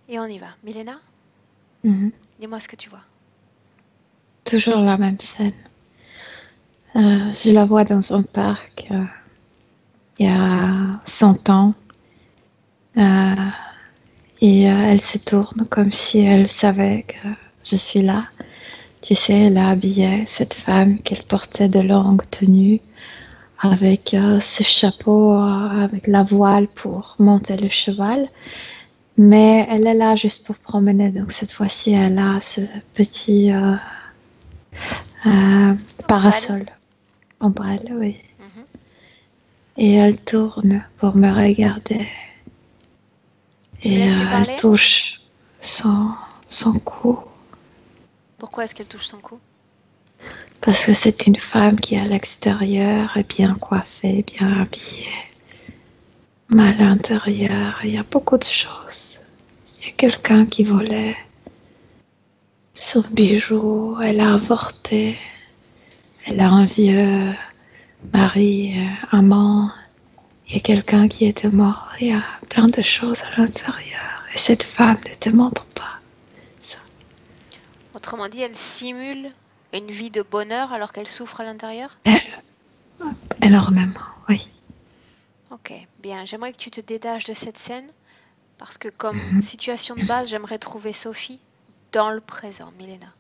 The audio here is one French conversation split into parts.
Et on y va. Milena, Mhm. dis-moi ce que tu vois. Toujours la même scène. Je la vois dans un parc il y a 100 ans euh, et elle se tourne comme si elle savait que je suis là. Tu sais, elle a habillé cette femme qu'elle portait de longues tenues avec ce chapeau, avec la voile pour monter le cheval. Mais elle est là juste pour promener. Donc cette fois-ci, elle a ce petit euh, Ombrelle. parasol, ombrelle, oui. Mhm. Et elle tourne pour me regarder Tu me et laisses lui elle parler? touche son, son cou Pourquoi est-ce qu'elle touche son cou? parce que c'est une femme qui est à l'extérieur est bien coiffée, bien habillée. Mais à l'intérieur, il y a beaucoup de choses. Il y a quelqu'un qui volait son bijou, elle a avorté, elle a un vieux mari, amant. Il y a quelqu'un qui était mort, il y a plein de choses à l'intérieur. Et cette femme ne te montre pas ça. Autrement dit, elle simule une vie de bonheur alors qu'elle souffre à l'intérieur? Elle, énormément, oui. Ok, bien. J'aimerais que tu te détaches de cette scène parce que comme Mhm. situation de base, j'aimerais trouver Sophie dans le présent, Milena.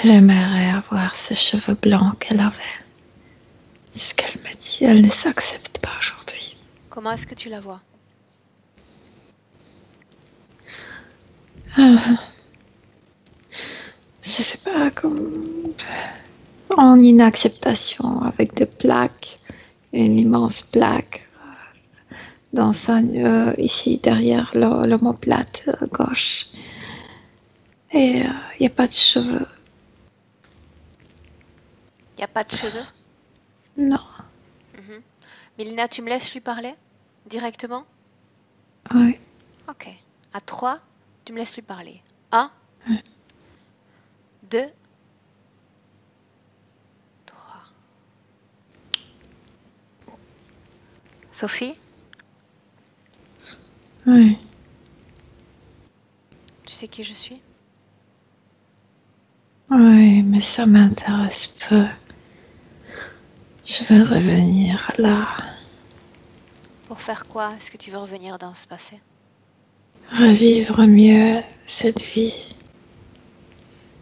Elle aimerait avoir ce cheveu blanc qu'elle avait. C'est ce qu'elle me dit, elle ne s'accepte pas aujourd'hui. Comment est-ce que tu la vois? Je sais pas, comme en inacceptation avec des plaques, une immense plaque dans ici derrière l'omoplate gauche. Et il n'y a pas de cheveux. Il n'y a pas de cheveux? Non, Mhm. Milena, tu me laisses lui parler directement? oui. Ok. À 3, tu me laisses lui parler. Un, 2, 3. Sophie, Oui, tu sais qui je suis? oui, mais ça m'intéresse peu. Je veux revenir là, Pour faire quoi est-ce que tu veux revenir dans ce passé? revivre mieux cette vie.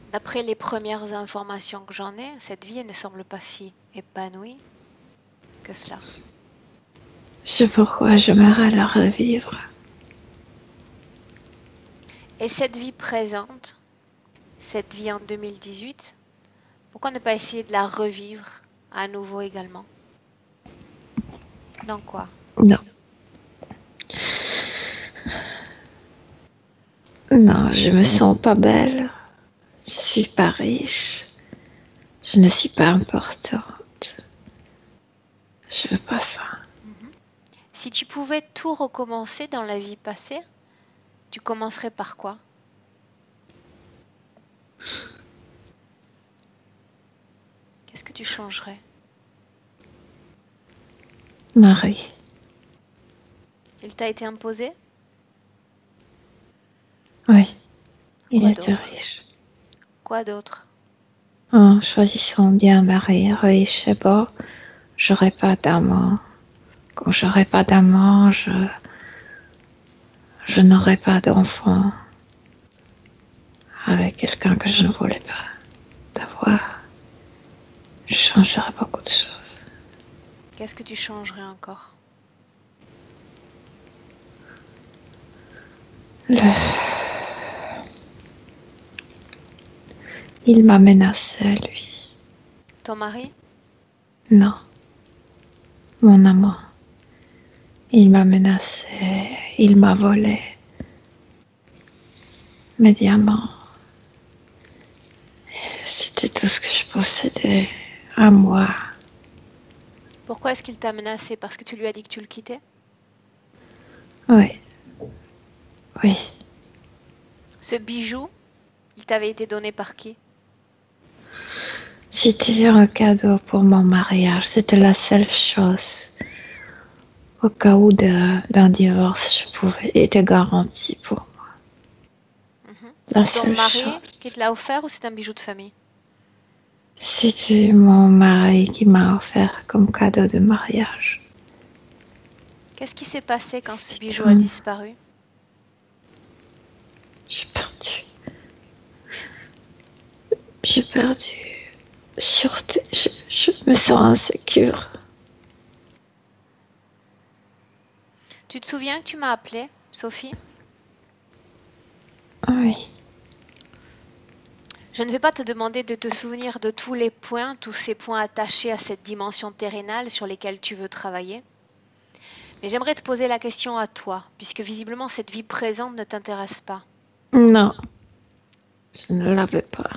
D'après les premières informations que j'en ai, cette vie elle ne semble pas si épanouie que cela. C'est pourquoi j'aimerais la revivre. Et cette vie présente, cette vie en 2018, pourquoi ne pas essayer de la revivre à nouveau également? Dans quoi? Non, non, je me sens pas belle. Je suis pas riche. Je ne suis pas importante. Je veux pas ça. Mhm. Si tu pouvais tout recommencer dans la vie passée, tu commencerais par quoi? Qu'est-ce que tu changerais? Marie, Il t'a été imposé? oui, il Quoi était d'autre? riche. Quoi d'autre? En choisissant bien Marie riche et beau, j'aurais pas d'amant. Quand j'aurais pas d'amant, je n'aurais pas d'enfant avec quelqu'un que je ne voulais pas d'avoir. Je changerais beaucoup de choses. Qu'est-ce que tu changerais encore? Le- il m'a menacé, lui. Ton mari? Non, mon amant. Il m'a menacé, il m'a volé mes diamants. C'était tout ce que je possédais à moi. Pourquoi est-ce qu'il t'a menacé? Parce que tu lui as dit que tu le quittais? Oui, oui. Ce bijou, il t'avait été donné par qui? C'était un cadeau pour mon mariage. C'était la seule chose au cas où d'un divorce, je pouvais était garantie pour la C'est ton seule mari chose. qui te l'a offert ou c'est un bijou de famille? C'était mon mari qui m'a offert comme cadeau de mariage. Qu'est-ce qui s'est passé quand ce bijou a Hum, disparu? J'ai perdu. J'ai perdu. Sûreté. Je me sens insécure. Tu te souviens que tu m'as appelé, Sophie? Oui. Je ne vais pas te demander de te souvenir de tous les points, tous ces points attachés à cette dimension terrénale sur lesquels tu veux travailler. Mais j'aimerais te poser la question à toi, puisque visiblement cette vie présente ne t'intéresse pas. Non, je ne l'avais pas.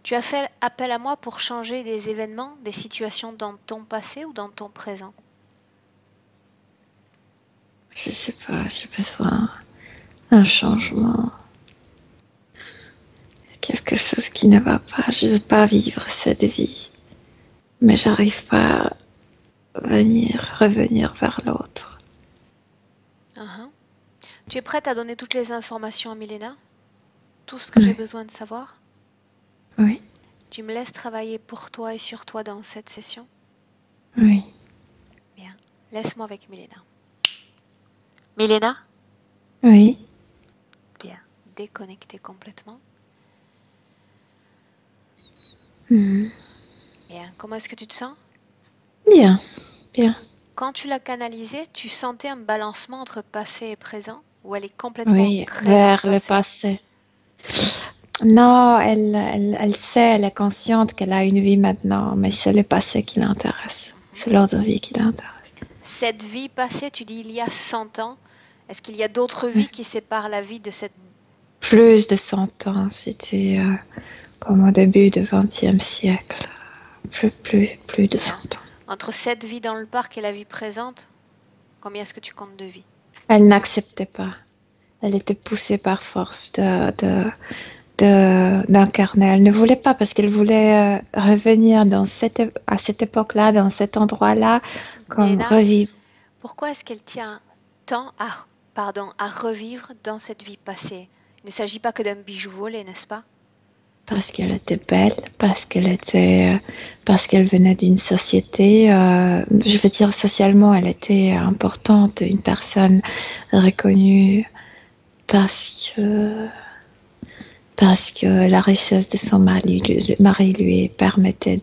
Tu as fait appel à moi pour changer des événements, des situations dans ton passé ou dans ton présent? Je sais pas, j'ai besoin d'un changement. Quelque chose qui ne va pas. Je ne veux pas vivre cette vie. Mais j'arrive pas à revenir vers l'autre. Uh-huh. Tu es prête à donner toutes les informations à Milena? Tout ce que j'ai Oui, besoin de savoir? oui, Tu me laisses travailler pour toi et sur toi dans cette session? oui. Bien. Laisse-moi avec Milena. Milena? Oui. Bien. Déconnectée complètement. Mhm. Bien. Comment est-ce que tu te sens? Bien, bien. Quand tu l'as canalisée, tu sentais un balancement entre passé et présent? Ou elle est complètement Oui, ancrée dans ce vers le passé? passé. Non, elle sait, elle est consciente qu'elle a une vie maintenant, mais c'est le passé qui l'intéresse. C'est l'autre vie qui l'intéresse. Cette vie passée, tu dis il y a 100 ans. Est-ce qu'il y a d'autres Oui. vies qui séparent la vie de cette... Plus de 100 ans, c'était comme au début du XXe siècle. Plus de Bien. 100 ans. Entre cette vie dans le parc et la vie présente, combien est-ce que tu comptes de vies? Elle n'acceptait pas. Elle était poussée par force d'incarner. Elle ne voulait pas parce qu'elle voulait revenir à cette époque-là, dans cet endroit-là, comme Mélina, revivre. pourquoi est-ce qu'elle tient tant à revivre dans cette vie passée? Il ne s'agit pas que d'un bijou volé, n'est-ce pas? Parce qu'elle était belle, parce qu'elle venait d'une société, je veux dire socialement, elle était importante, une personne reconnue, parce que, parce que la richesse de son mari lui permettait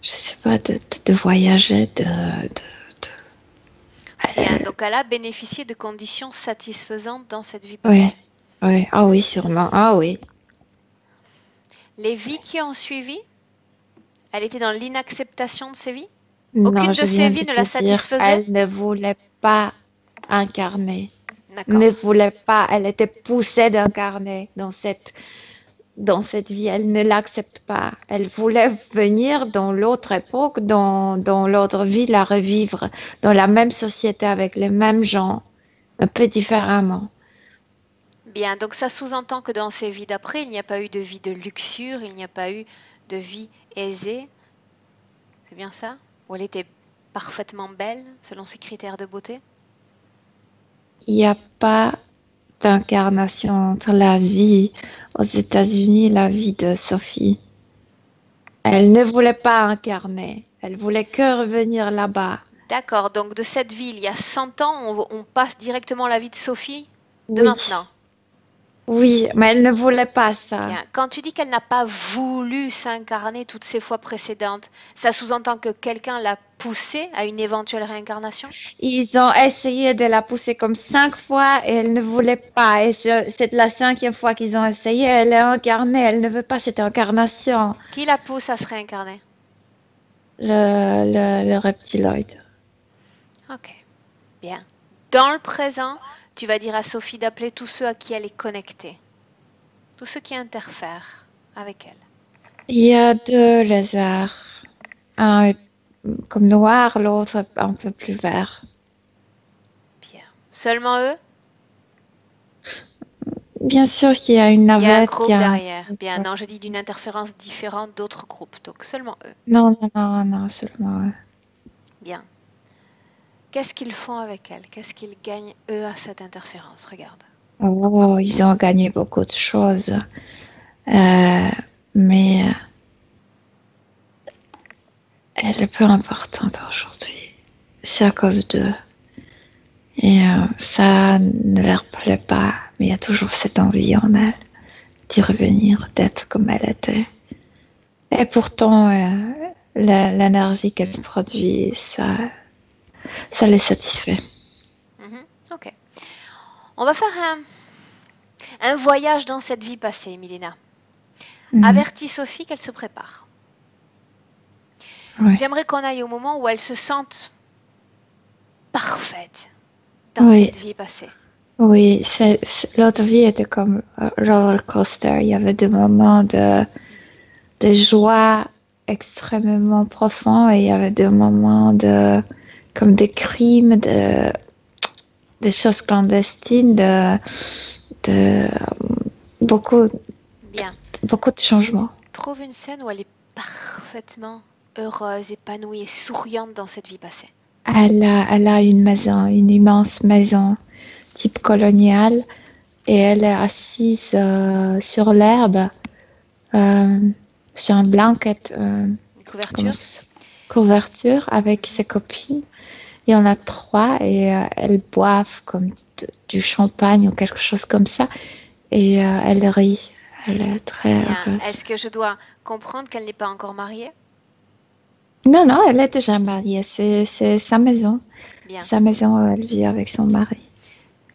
je sais pas, de voyager, Bien, donc elle a bénéficié de conditions satisfaisantes dans cette vie ouais, passée. ouais, ah oui, sûrement, ah oui. Les vies qui ont suivi, elle était dans l'inacceptation de ces vies? Non, Aucune de je ces viens de vies ne te la dire, satisfaisait? elle ne voulait pas incarner, D'accord. ne voulait pas, elle était poussée d'incarner dans cette vie, elle ne l'accepte pas. Elle voulait venir dans l'autre époque, dans l'autre vie, la revivre, dans la même société avec les mêmes gens, un peu différemment. Bien, donc ça sous-entend que dans ces vies d'après, il n'y a pas eu de vie de luxure, il n'y a pas eu de vie aisée. C'est bien ça? Où elle était parfaitement belle, selon ses critères de beauté? Il n'y a pas d'incarnation entre la vie aux États-Unis et la vie de Sophie. Elle ne voulait pas incarner, elle voulait que revenir là-bas. D'accord, donc de cette vie, il y a 100 ans, on passe directement à la vie de Sophie de Oui, maintenant. oui, mais elle ne voulait pas ça. Bien, quand tu dis qu'elle n'a pas voulu s'incarner toutes ces fois précédentes, ça sous-entend que quelqu'un l'a poussée à une éventuelle réincarnation? Ils ont essayé de la pousser comme 5 fois et elle ne voulait pas. Et c'est la 5e fois qu'ils ont essayé. Elle est incarnée, elle ne veut pas cette incarnation. Qui la pousse à se réincarner? Le reptiloïde. Ok, bien. Dans le présent, tu vas dire à Sophie d'appeler tous ceux à qui elle est connectée, tous ceux qui interfèrent avec elle. Il y a 2 lézards. Un est comme noir, l'autre un peu plus vert. Bien. Seulement eux? Bien sûr qu'il y a une Il y a un navette, il y groupe a un... derrière. Bien, non, je dis d'une interférence différente d'autres groupes, donc seulement eux. Non, non, non, non, seulement... Bien. Qu'est-ce qu'ils font avec elle? Qu'est-ce qu'ils gagnent, eux, à cette interférence? Regarde. Oh, ils ont gagné beaucoup de choses. Mais elle est peu importante aujourd'hui. C'est à cause d'eux. Et ça ne leur plaît pas. Mais il y a toujours cette envie en elle d'y revenir, d'être comme elle était. Et pourtant, l'énergie qu'elle produit, ça les satisfait. Ok. On va faire un voyage dans cette vie passée, Milena. Avertis Sophie qu'elle se prépare. Ouais. J'aimerais qu'on aille au moment où elle se sente parfaite dans cette vie passée. Oui, l'autre vie était comme un roller coaster. Il y avait des moments de joie extrêmement profonds et il y avait des moments comme des crimes, des choses clandestines, beaucoup, Bien. beaucoup de changements. Trouve une scène où elle est parfaitement heureuse, épanouie et souriante dans cette vie passée. Elle a une maison, une immense maison type coloniale et elle est assise sur l'herbe, sur une blanquette, Une couverture. Couverture avec ses copines. Il y en a 3 et elles boivent comme du champagne ou quelque chose comme ça et elle rit. Elle est très heureuse. Est-ce que je dois comprendre qu'elle n'est pas encore mariée? Non, elle est déjà mariée. C'est sa maison. Bien. Sa maison, elle vit avec son mari.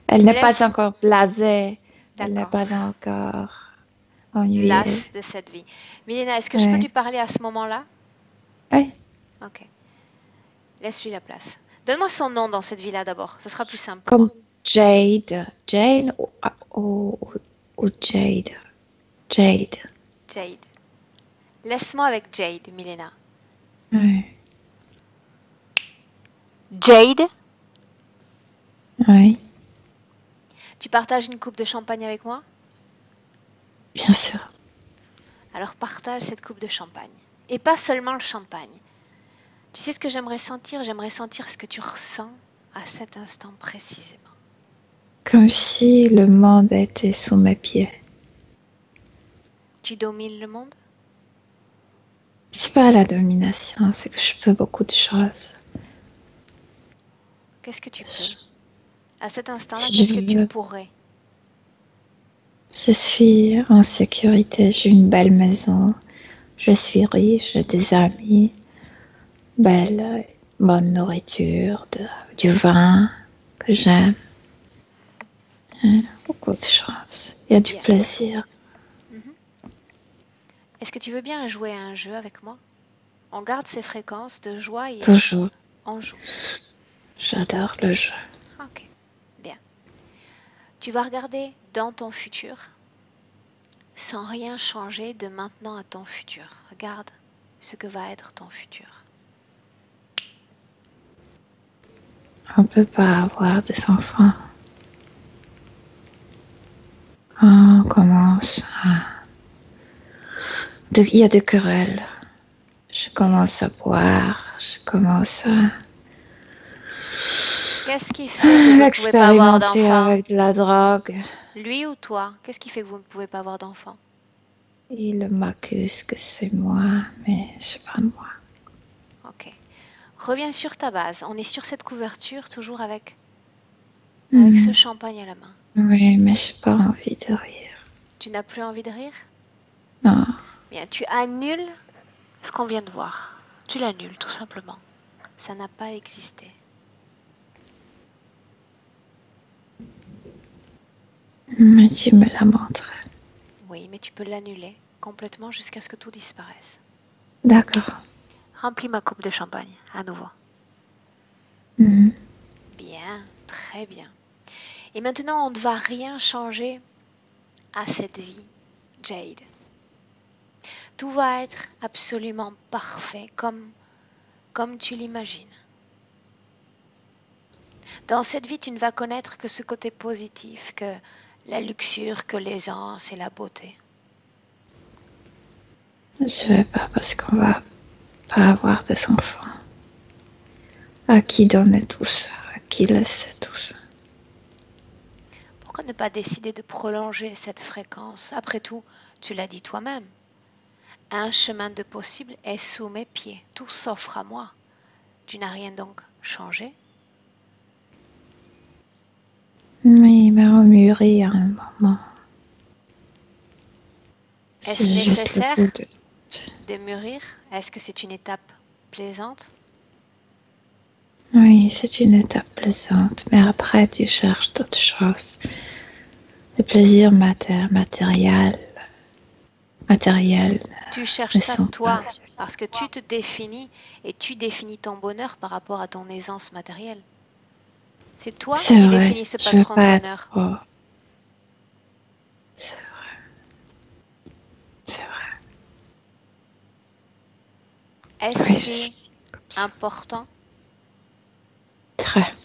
Elle n'est pas encore blasée. Elle n'est pas encore ennuyée. Lasse de cette vie. Milena, est-ce que je peux lui parler à ce moment-là? Oui. Ok. Laisse-lui la place. Donne-moi son nom dans cette vie-là d'abord. Ce sera plus simple. Comme Jade. Jane ou Jade. Jade. Jade. Laisse-moi avec Jade, Milena. Oui. Jade? Oui. Tu partages une coupe de champagne avec moi? Bien sûr. Alors partage cette coupe de champagne. Et pas seulement le champagne. Tu sais ce que j'aimerais sentir? J'aimerais sentir ce que tu ressens à cet instant précisément. Comme si le monde était sous mes pieds. Tu domines le monde? C'est pas la domination, c'est que je peux beaucoup de choses. Qu'est-ce que tu peux? À cet instant-là, qu'est-ce que tu pourrais? Je suis en sécurité, j'ai une belle maison, je suis riche, j'ai des amis, belle, bonne nourriture, du vin que j'aime. Beaucoup de choses. Il y a du plaisir. Est-ce que tu veux bien jouer à un jeu avec moi? On garde ces fréquences de joie et toujours. On joue. J'adore le jeu. Ok, bien. Tu vas regarder dans ton futur sans rien changer de maintenant à ton futur. Regarde ce que va être ton futur. On ne peut pas avoir des enfants. On commence à... Il y a des querelles. Je commence à boire. Je commence à... Qu'est-ce qui fait que vous ne pouvez pas avoir d'enfant? Avec de la drogue. Lui ou toi? Qu'est-ce qui fait que vous ne pouvez pas avoir d'enfant? Il m'accuse que c'est moi, mais c'est pas moi. Ok. Reviens sur ta base. On est sur cette couverture, toujours avec ce champagne à la main. Oui, mais j'ai pas envie de rire. Tu n'as plus envie de rire? Non. Bien, tu annules ce qu'on vient de voir. Tu l'annules, tout simplement. Ça n'a pas existé. Mais tu me la montres. Oui, mais tu peux l'annuler complètement jusqu'à ce que tout disparaisse. D'accord. Remplis ma coupe de champagne, à nouveau. Bien, très bien. Et maintenant, on ne va rien changer à cette vie, Jade. Tout va être absolument parfait, comme tu l'imagines. Dans cette vie, tu ne vas connaître que ce côté positif, que la luxure, que l'aisance et la beauté. Je vais pas parce qu'on va pas avoir des enfants. À qui donner tout ça? À qui laisser tout ça? Pourquoi ne pas décider de prolonger cette fréquence? Après tout, tu l'as dit toi-même. Un chemin de possible est sous mes pieds. Tout s'offre à moi. Tu n'as rien donc changé? Oui, mais on mûrit à un moment. Est-ce C'est juste le nécessaire bout de... de mûrir? Est-ce que c'est une étape plaisante? Oui, c'est une étape plaisante, mais après tu cherches d'autres choses. Le plaisir matériel Tu cherches ne ça sont pas... toi, parce que tu te définis et tu définis ton bonheur par rapport à ton aisance matérielle. C'est toi C'est qui vrai, définis ce je veux patron de pas être bonheur. trop... C'est vrai, Est-ce oui, je si suis comme ça. important? Très,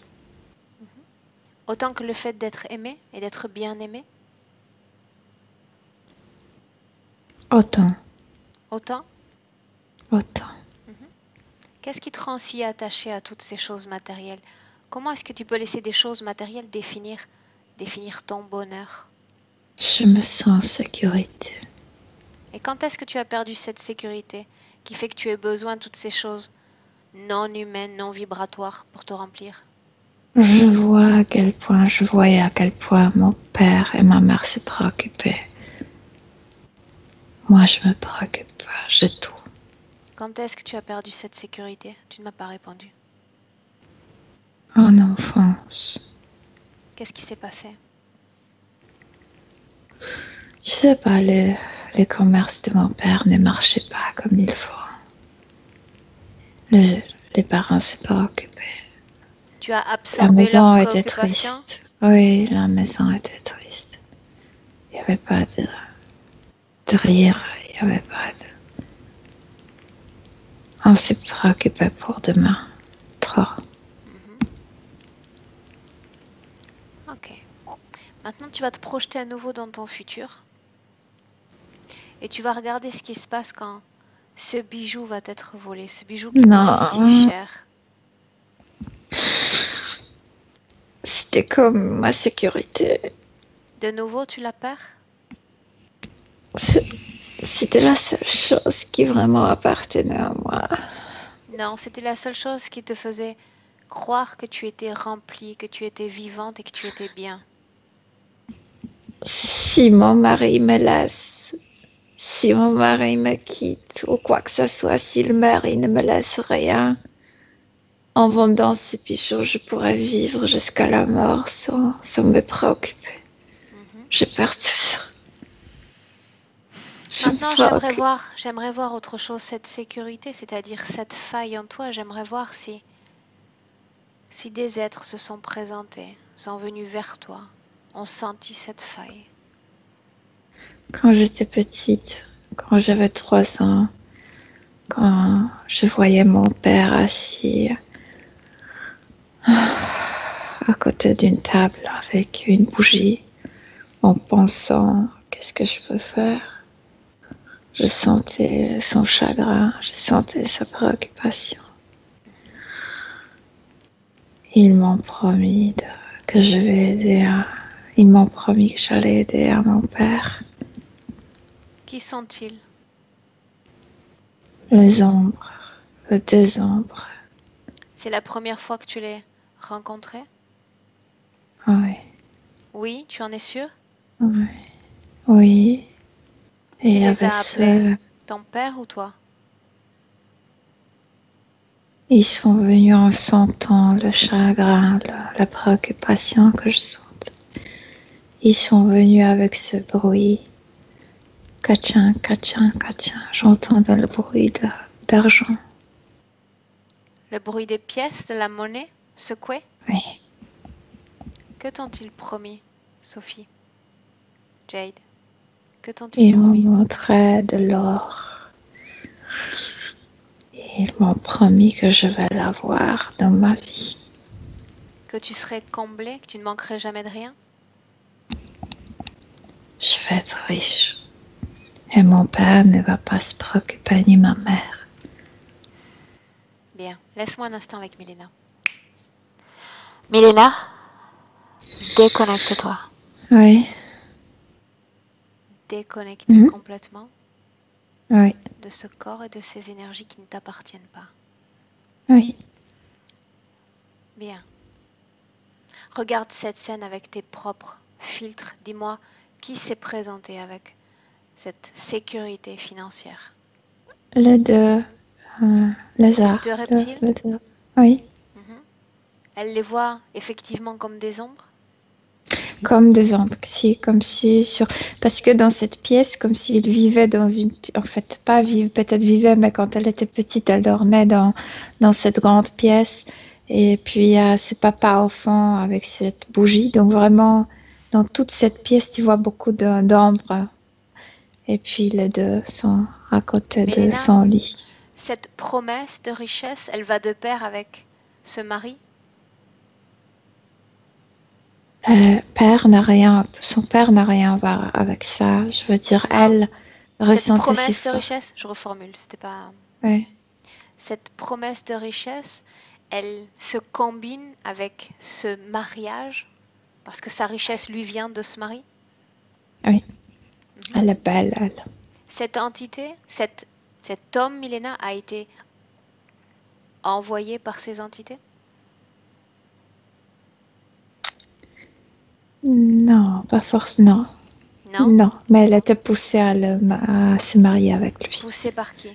Autant que le fait d'être aimé et d'être bien aimé? autant, Autant? autant. Mhm. Qu'est-ce qui te rend si attaché à toutes ces choses matérielles? Comment est-ce que tu peux laisser des choses matérielles définir ton bonheur? Je me sens en sécurité. Et quand est-ce que tu as perdu cette sécurité qui fait que tu aies besoin de toutes ces choses non humaines, non vibratoires pour te remplir? Je voyais à quel point mon père et ma mère se préoccupaient. Moi, je me préoccupe pas, j'ai tout. Quand est-ce que tu as perdu cette sécurité? Tu ne m'as pas répondu. En enfance, Qu'est-ce qui s'est passé? je sais pas, les commerces de mon père ne marchaient pas comme il faut. Les, les parents se préoccupaient. Tu as La absorbé leurs maison était préoccupations? triste. Oui, la maison était triste. Il n'y avait pas de rire, il n'y avait pas de... On se préoccupait pour demain. Trop. Mhm. Ok. Maintenant, tu vas te projeter à nouveau dans ton futur et tu vas regarder ce qui se passe quand ce bijou va être volé, ce bijou qui était si Non, cher. c'était comme ma sécurité. De nouveau, tu la perds? C'était la seule chose qui vraiment appartenait à moi. Non, c'était la seule chose qui te faisait croire que tu étais remplie, que tu étais vivante et que tu étais bien. Si mon mari me laisse, si mon mari me quitte, ou quoi que ce soit, si le mari ne me laisse rien, en vendant ces bijoux, je pourrais vivre jusqu'à la mort sans me préoccuper. Mhm. J'ai peur de ça. Je me Maintenant, préoccupe. j'aimerais voir autre chose, cette sécurité, c'est-à-dire cette faille en toi. J'aimerais voir si des êtres se sont présentés, sont venus vers toi, ont senti cette faille. Quand j'étais petite, quand j'avais 3 ans, quand je voyais mon père assis à côté d'une table avec une bougie, en pensant qu'est-ce que je peux faire. Je sentais son chagrin, je sentais sa préoccupation. Ils m'ont promis que je vais aider Ils m'ont promis que j'allais aider à mon père. Qui sont-ils? Les ombres, les deux ombres. C'est la première fois que tu les rencontrais? Oui, Oui, tu en es sûr? oui, oui. Et Qui il y les avait a appelés? ceux, Ton père ou toi? ils sont venus en sentant le chagrin, la préoccupation que je sentais. Ils sont venus avec ce bruit. Catching, catching, catching. J'entendais le bruit d'argent. Le bruit des pièces, de la monnaie, secouée? Oui. Que t'ont-ils promis, Sophie? Jade, que t'ont-ils Ils m'ont promis? montré de l'or. Ils m'ont promis que je vais l'avoir dans ma vie. Que tu serais comblée, que tu ne manquerais jamais de rien? Je vais être riche. Et mon père ne va pas se préoccuper ni ma mère. Bien, laisse-moi un instant avec Milena. Milena, déconnecte-toi. Oui. Déconnecte complètement Oui. de ce corps et de ces énergies qui ne t'appartiennent pas. Oui. Bien. Regarde cette scène avec tes propres filtres. Dis-moi qui s'est présenté avec cette sécurité financière. Les deux lézards. Ces deux reptiles, Oui. elle les voit effectivement comme des ombres. Comme des ombres, comme si parce que dans cette pièce, comme s'il vivait dans une, en fait, pas vivre, peut-être vivait, mais quand elle était petite, elle dormait dans cette grande pièce. Et puis, il y a ce papa au fond avec cette bougie. Donc, vraiment, dans toute cette pièce, tu vois beaucoup d'ombres. Et puis, les deux sont à côté de Milena, son lit. cette promesse de richesse, elle va de pair avec ce mari. Son père n'a rien à voir avec ça. Je veux dire, Non. elle Cette ressentait si promesse de fort. richesse, je reformule, c'était pas. Oui. Cette promesse de richesse, elle se combine avec ce mariage, parce que sa richesse lui vient de ce mari. Oui. Elle est belle, elle. Cette entité, cet homme, Milena, a été envoyé par ces entités? Non, pas forcément. Non? Non, mais elle était poussée à se marier avec lui. Poussé par qui?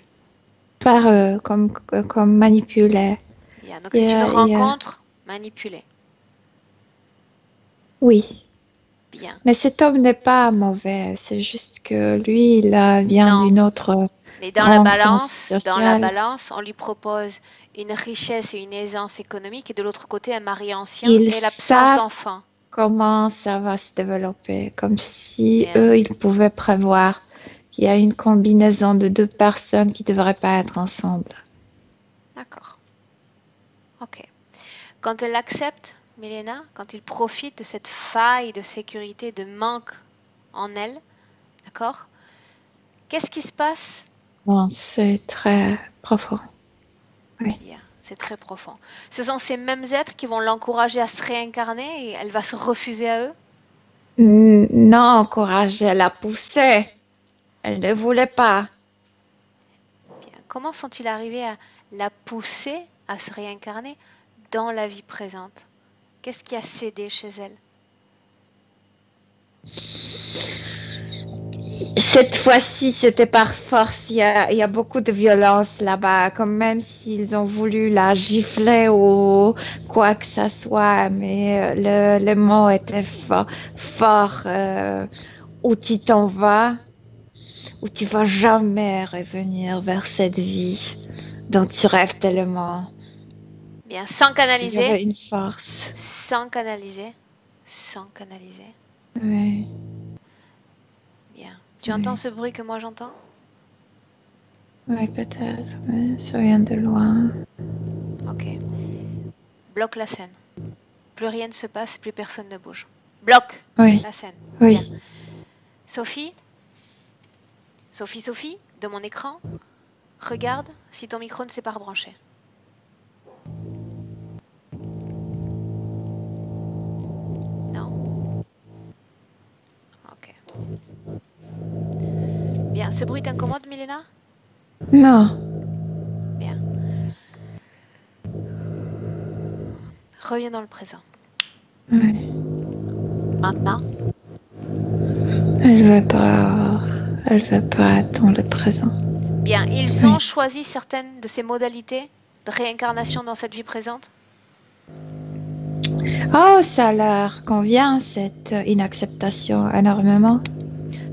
Par comme manipulée. Bien, donc c'est une rencontre manipulée. Oui. Bien. Mais cet homme n'est pas mauvais. C'est juste que lui, il vient Non. d'une autre Mais grande sens sociale. dans la balance, on lui propose une richesse et une aisance économique et de l'autre côté un mari ancien Ils et l'absence savent d'enfants. comment ça va se développer, comme si Bien. eux, ils pouvaient prévoir qu'il y a une combinaison de deux personnes qui ne devraient pas être ensemble. D'accord. Ok. Quand elle accepte, Milena, quand il profite de cette faille de sécurité, de manque en elle, d'accord? Qu'est-ce qui se passe? Bon, c'est très profond. Oui. Bien, c'est très profond. Ce sont ces mêmes êtres qui vont l'encourager à se réincarner et elle va se refuser à eux? Non, encourager, elle a poussé. Elle ne voulait pas. Bien. Comment sont-ils arrivés à la pousser à se réincarner dans la vie présente? Qu'est-ce qui a cédé chez elle? Cette fois-ci, c'était par force. Il y a beaucoup de violence là-bas, comme même s'ils ont voulu la gifler ou quoi que ce soit. Mais le mot était fort. Où tu t'en vas, où tu vas jamais revenir vers cette vie dont tu rêves tellement. Bien, sans Il y canaliser, avait une force. sans canaliser, sans canaliser. Oui. Bien. Tu entends ce bruit que moi j'entends? Oui, peut-être, mais ça vient de loin. Ok. Bloque la scène. Plus rien ne se passe, plus personne ne bouge. Bloque Oui, la scène. oui. Bien. Sophie, Sophie, de mon écran, regarde si ton micro ne s'est pas rebranché. Non? Ok. Bien. Ce bruit t'incommode, Milena? Non. Bien. Reviens dans le présent. Oui. Maintenant, Elle veut pas. Elle veut pas être dans le présent. bien, ils ont choisi certaines de ces modalités de réincarnation dans cette vie présente? Oh, ça leur convient, cette inacceptation énormément.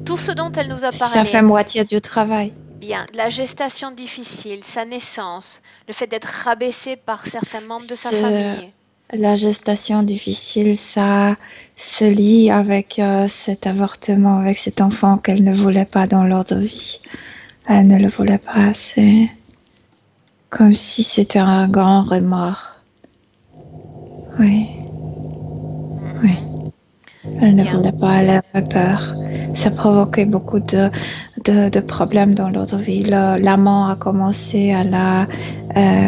Tout ce dont elle nous a Ça parlé, fait moitié du travail. bien, la gestation difficile, sa naissance, le fait d'être rabaissé par certains membres de sa famille. La gestation difficile, ça se lie avec cet avortement, avec cet enfant qu'elle ne voulait pas dans l'ordre de vie. Elle ne le voulait pas, c'est comme si c'était un grand remords. Oui. Oui. Elle ne voulait pas, elle avait peur. Ça provoquait beaucoup de problèmes dans l'autre vie. L'amant a commencé à la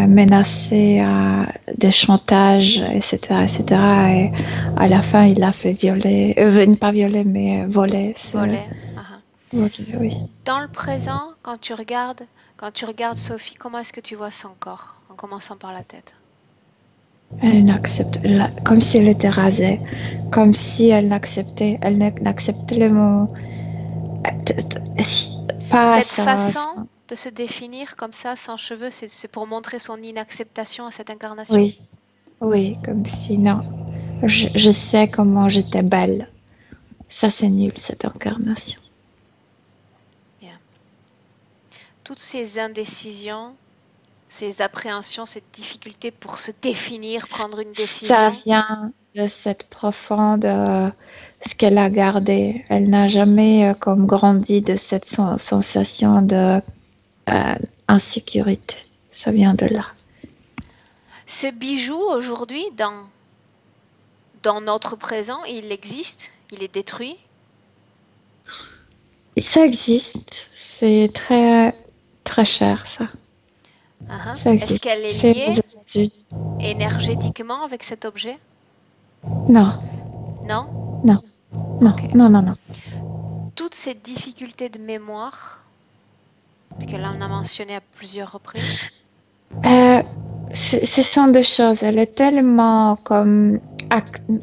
menacer, à des chantages, etc., etc. Et à la fin, il l'a fait violer, pas violer, mais voler. Voler. Ah, Oui. Dans le présent, quand tu regardes Sophie, comment est-ce que tu vois son corps, en commençant par la tête? Elle n'accepte, comme si elle était rasée, comme si elle n'acceptait le mot, pas Cette ça. façon de se définir comme ça, sans cheveux, c'est pour montrer son inacceptation à cette incarnation? Oui, oui, comme si non. Je sais comment j'étais belle. Ça, c'est nul, cette incarnation. Bien. Toutes ces indécisions, ces appréhensions, cette difficulté pour se définir, prendre une décision. Ça vient de cette profonde, ce qu'elle a gardé. Elle n'a jamais comme grandi de cette sensation de insécurité. Ça vient de là. Ce bijou, aujourd'hui, dans notre présent, il existe, il est détruit. Ça existe. C'est très, très cher, ça. Ça Est-ce existe. qu'elle est C'est liée énergétiquement avec cet objet? Non, Non? non, non, Ok. non, non, non. Toutes ces difficultés de mémoire, parce qu'elle en a mentionné à plusieurs reprises. Ce sont deux choses. Elle est tellement comme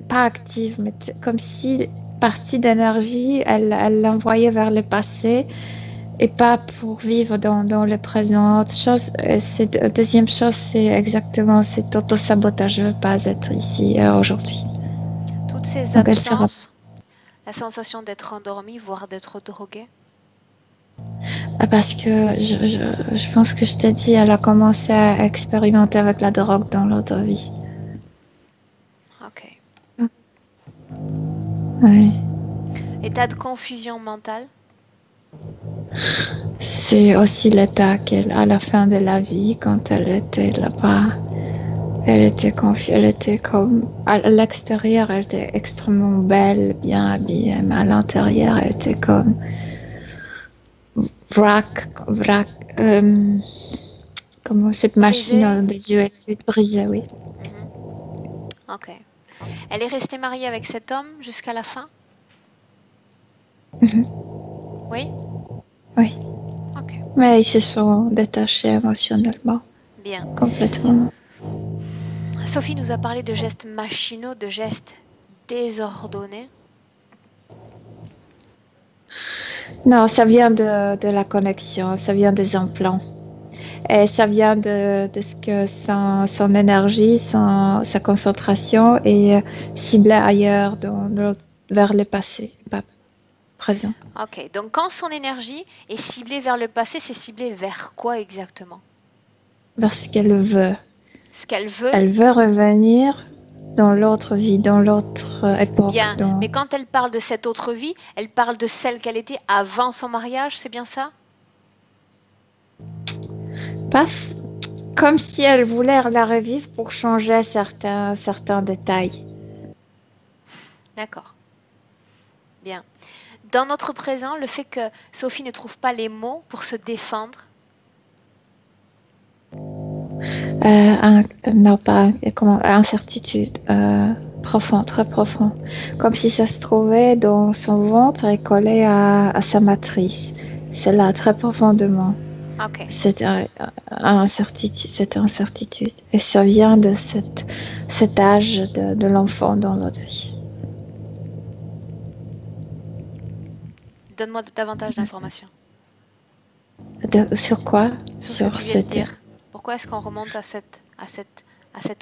pas active, mais comme si partie d'énergie, elle l'envoyait vers le passé et pas pour vivre dans le présent. Autre chose, deuxième chose, c'est exactement cet auto-sabotage. Je ne veux pas être ici aujourd'hui. Toutes ces Donc, absences, la sensation d'être endormie, voire d'être droguée. Parce que je pense que je t'ai dit, elle a commencé à expérimenter avec la drogue dans l'autre vie. Ok. Oui. État de confusion mentale. C'est aussi l'état qu'elle, à la fin de la vie, quand elle était là-bas, elle était confuse, elle était comme, à l'extérieur, elle était extrêmement belle, bien habillée, mais à l'intérieur, elle était comme vrac, comme cette machine des yeux étaient brisée, oui. Ok. Elle est restée mariée avec cet homme jusqu'à la fin? Oui? Oui. Ok. Mais ils se sont détachés émotionnellement. Bien. Complètement. Sophie nous a parlé de gestes machinaux, de gestes désordonnés. Non, ça vient de la connexion, ça vient des implants. Et ça vient de ce que son énergie, sa concentration est ciblée ailleurs, vers le passé, pas présent. Ok, donc quand son énergie est ciblée vers le passé, c'est ciblé vers quoi exactement? Vers ce qu'elle veut. Ce qu'elle veut? Elle veut revenir dans l'autre vie, dans l'autre époque. Bien, mais quand elle parle de cette autre vie, elle parle de celle qu'elle était avant son mariage, c'est bien ça? Paf, comme si elle voulait la revivre pour changer certains détails. D'accord. Bien. Dans notre présent, le fait que Sophie ne trouve pas les mots pour se défendre. Non, pas incertitude profond, très profond. Comme si ça se trouvait dans son ventre et collé à sa matrice. C'est là, très profondément. Ok. Cette incertitude. Et ça vient de cet âge de l'enfant dans notre vie. Donne-moi davantage d'informations. Sur quoi? Sur ce que tu viens de dire. Pourquoi est-ce qu'on remonte à cet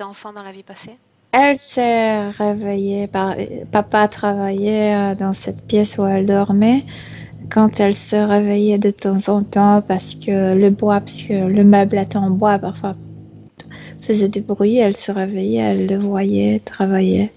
enfant dans la vie passée? Elle s'est réveillée, papa travaillait dans cette pièce où elle dormait. Quand elle se réveillait de temps en temps parce que le meuble était en bois, parfois faisait du bruit, elle se réveillait, elle le voyait travailler.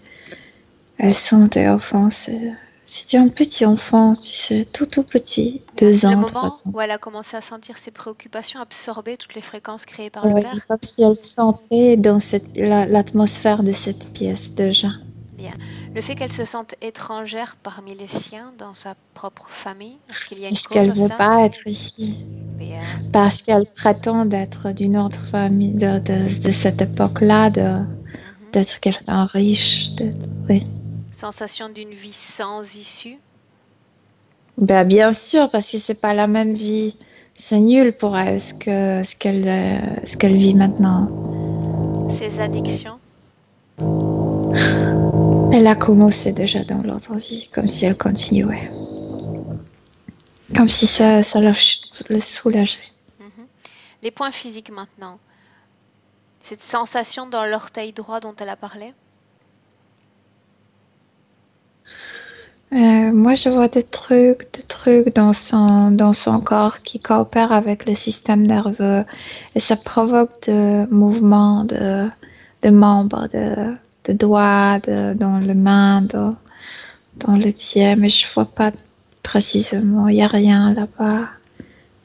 Elle sentait enfant, c'était un petit enfant, tu sais, tout petit, 2 ans, 3 ans. Le moment où elle a commencé à sentir ses préoccupations, absorber toutes les fréquences créées par le père. Comme si elle sentait dans l'atmosphère de cette pièce déjà. Bien. Le fait qu'elle se sente étrangère parmi les siens, dans sa propre famille, est-ce qu'il y a une Est-ce cause qu'elle à veut ça? pas être ici? Bien. Parce qu'elle prétend d'être d'une autre famille, de cette époque-là, Mhm. d'être quelqu'un riche. Oui. Sensation d'une vie sans issue? Ben, bien sûr, parce que c'est pas la même vie. C'est nul pour elle ce qu'elle vit maintenant. Ses addictions? Elle a commencé déjà dans l'autre vie, comme si elle continuait. Comme si ça le soulageait. Mhm. Les points physiques maintenant. Cette sensation dans l'orteil droit dont elle a parlé? Moi, je vois des trucs dans son corps qui coopèrent avec le système nerveux et ça provoque des mouvements de membres, de doigts, dans les mains, dans les pieds, mais je vois pas précisément. Il y a rien là-bas.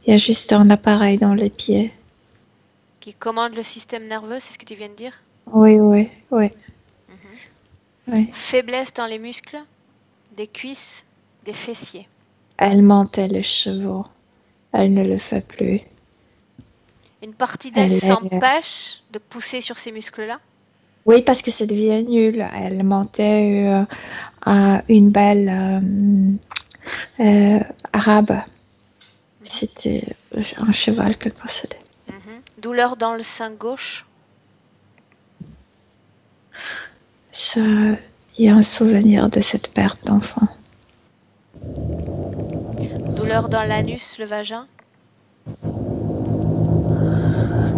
Il y a juste un appareil dans les pieds. Qui commande le système nerveux, c'est ce que tu viens de dire? Oui, oui, oui, Mhm. oui. Faiblesse dans les muscles, des cuisses, des fessiers. Elle montait les chevaux. Elle ne le fait plus. Une partie d'elle Elle est... s'empêche de pousser sur ces muscles-là? Oui, parce que ça devient nul. Elle montait à une belle arabe. Mhm. C'était un cheval qu'elle possédait. Mhm. Douleur dans le sein gauche? Ça, il y a un souvenir de cette perte d'enfant. Douleur dans l'anus, le vagin?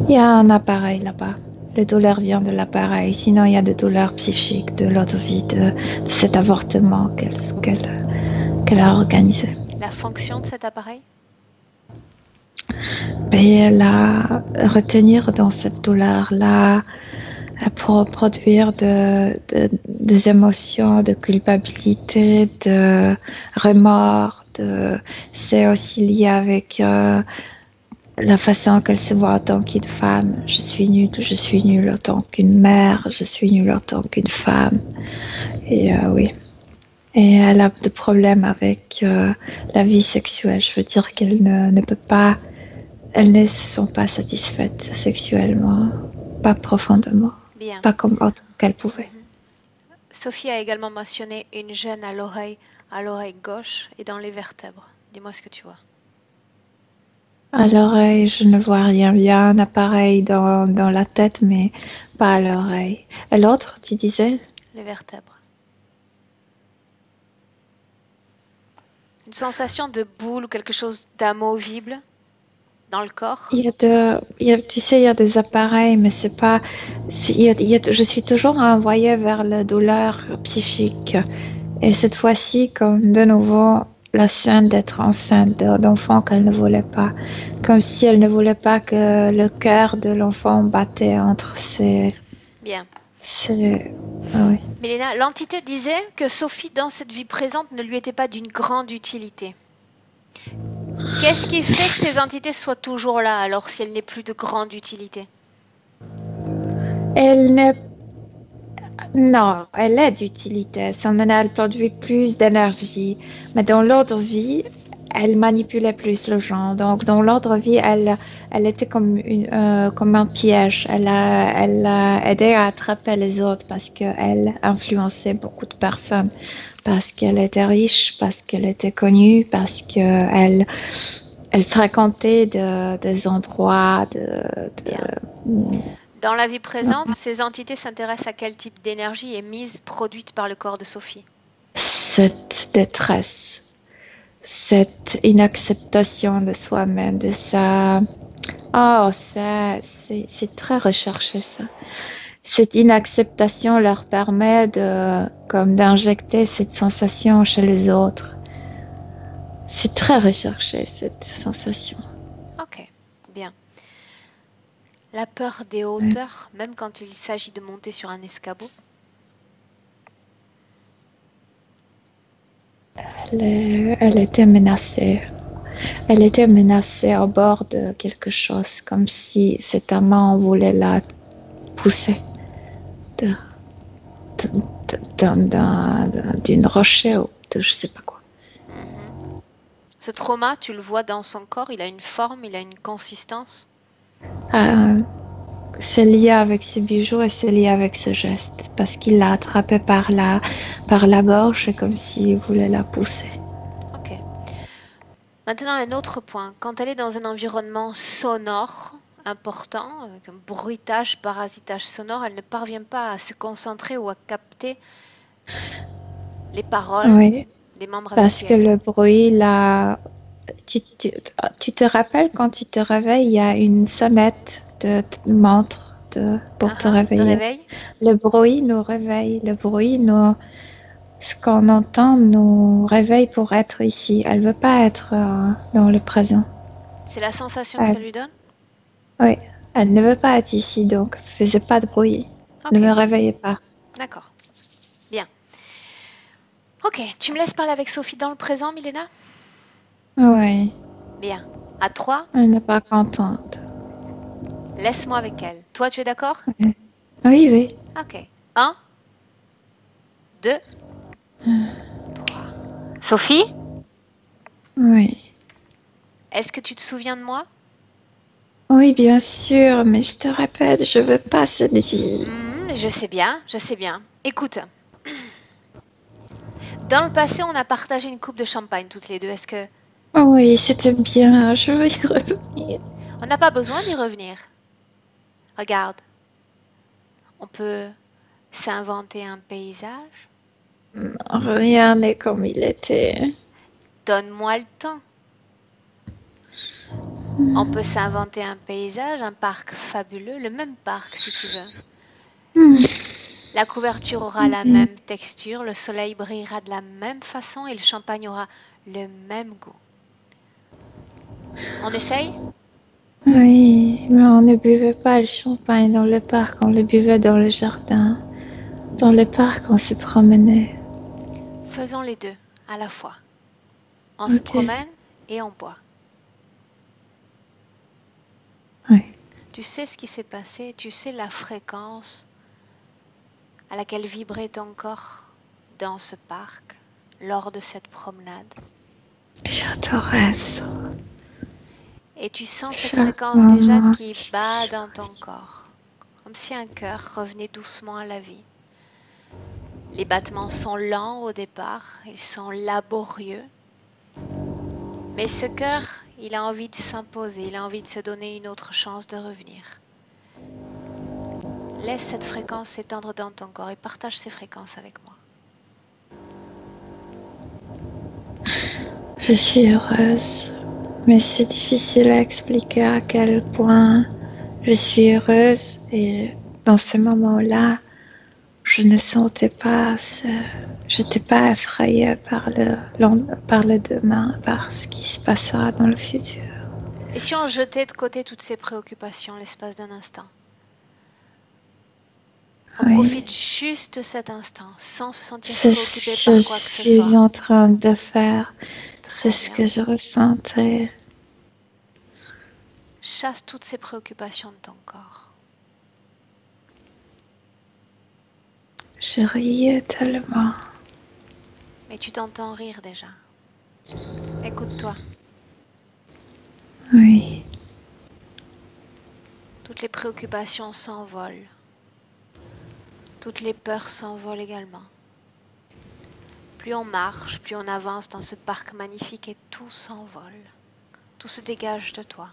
Il y a un appareil là-bas. La douleur vient de l'appareil. Sinon, il y a des douleurs psychiques de l'autre vie, de cet avortement qu'elle a organisé. La fonction de cet appareil? Et elle a retenir dans cette douleur-là pour produire des émotions de culpabilité, de remords. C'est aussi lié avec la façon qu'elle se voit en tant qu'une femme. Je suis nulle en tant qu'une mère, je suis nulle en tant qu'une femme. Et oui. Et elle a des problèmes avec la vie sexuelle. Je veux dire qu'elle ne peut pas, elles ne se sont pas satisfaites sexuellement, pas profondément, Bien. pas comme autre qu'elles pouvaient. Mhm. Sophie a également mentionné une gêne à l'oreille gauche et dans les vertèbres. Dis-moi ce que tu vois. À l'oreille, je ne vois rien. Il y a un appareil dans la tête, mais pas à l'oreille. Et l'autre, tu disais? Les vertèbres. Une sensation de boule ou quelque chose d'amovible dans le corps. Tu sais, il y a des appareils, mais c'est pas. Je suis toujours envoyée vers la douleur psychique. Et cette fois-ci, comme de nouveau, la scène d'être enceinte d'enfant qu'elle ne voulait pas. Comme si elle ne voulait pas que le cœur de l'enfant battait entre Bien. Ah oui. Mélina, l'entité disait que Sophie, dans cette vie présente, ne lui était pas d'une grande utilité. Qu'est-ce qui fait que ces entités soient toujours là, alors si elle n'est plus de grande utilité? Elle n'est Non, elle est d'utilité. Elle produit plus d'énergie. Mais dans l'autre vie, elle manipulait plus les gens. Donc, dans l'autre vie, elle était comme un piège. Elle a aidé à attraper les autres parce qu'elle influençait beaucoup de personnes. Parce qu'elle était riche, parce qu'elle était connue, parce qu'elle elle fréquentait des endroits Bien. Dans la vie présente, ces entités s'intéressent à quel type d'énergie est mise, produite par le corps de Sophie? cette détresse, cette inacceptation de soi-même, de sa... Oh, c'est très recherché ça. Cette inacceptation leur permet comme d'injecter cette sensation chez les autres. C'est très recherché cette sensation. Ok, bien. La peur des Ouais. hauteurs, même quand il s'agit de monter sur un escabeau? Elle était menacée. Elle était menacée au bord de quelque chose, comme si cet amant voulait la pousser. De, d'une rocher ou de je sais pas quoi. Mhm. Ce trauma, tu le vois dans son corps, il a une forme, il a une consistance. Euh, c'est lié avec ce bijou et c'est lié avec ce geste parce qu'il l'a attrapée par la gorge comme s'il voulait la pousser. Ok. Maintenant, un autre point. Quand elle est dans un environnement sonore important, avec un bruitage, parasitage sonore, elle ne parvient pas à se concentrer ou à capter les paroles Oui, des membres avec parce qui que elle le dort. bruit, là, tu te rappelles quand tu te réveilles, il y a une sonnette de montre pour te De réveiller. réveil? Le bruit nous réveille, ce qu'on entend nous réveille pour être ici. Elle veut pas être dans le présent. C'est la sensation que ça Elle, lui donne? oui, elle ne veut pas être ici, donc faisait pas de bruit. Ne Ok, me réveillez pas. d'accord. Bien. Ok, tu me laisses parler avec Sophie dans le présent, Milena? Oui, Bien. À 3, elle n'est pas contente. laisse-moi avec elle. Toi, tu es d'accord? Oui, oui, oui. Ok. 1, 2, 3. Sophie, Oui. est-ce que tu te souviens de moi? Oui, bien sûr, mais je te répète, je veux pas cette vie. Je sais bien, je sais bien. Écoute, dans le passé, on a partagé une coupe de champagne toutes les deux. Est-ce que... Oui, c'était bien, je veux y revenir. On n'a pas besoin d'y revenir. Regarde, on peut s'inventer un paysage. Rien n'est comme il était. Donne-moi le temps. On peut s'inventer un paysage, un parc fabuleux, le même parc si tu veux. La couverture aura la Oui, même texture, le soleil brillera de la même façon et le champagne aura le même goût. On essaye? oui, mais on ne buvait pas le champagne dans le parc, on le buvait dans le jardin. Dans le parc, on se promenait. Faisons les deux à la fois. On se Ok, promène et on boit. oui. Tu sais ce qui s'est passé, tu sais la fréquence à laquelle vibrait ton corps dans ce parc lors de cette promenade. J'adorais ça. Et tu sens cette Chaque fréquence déjà moment. qui bat dans ton corps, comme si un cœur revenait doucement à la vie. Les battements sont lents au départ, ils sont laborieux, mais ce cœur, il a envie de s'imposer, il a envie de se donner une autre chance de revenir. Laisse cette fréquence s'étendre dans ton corps et partage ces fréquences avec moi. Je suis heureuse, mais c'est difficile à expliquer à quel point je suis heureuse et dans ce moment-là, je ne sentais pas j'étais pas effrayée par le demain, par ce qui se passera dans le futur. Et si on jetait de côté toutes ces préoccupations l'espace d'un instant? On Oui, profite juste de cet instant, sans se sentir c'est préoccupé ce que par je quoi que ce suis soit. en train de faire. C'est Très ce bien. que je ressentais. Chasse toutes ces préoccupations de ton corps. Je riais tellement. Mais tu t'entends rire déjà. Écoute-toi. Oui, Toutes les préoccupations s'envolent. Toutes les peurs s'envolent également. Plus on marche, plus on avance dans ce parc magnifique et tout s'envole. Tout se dégage de toi.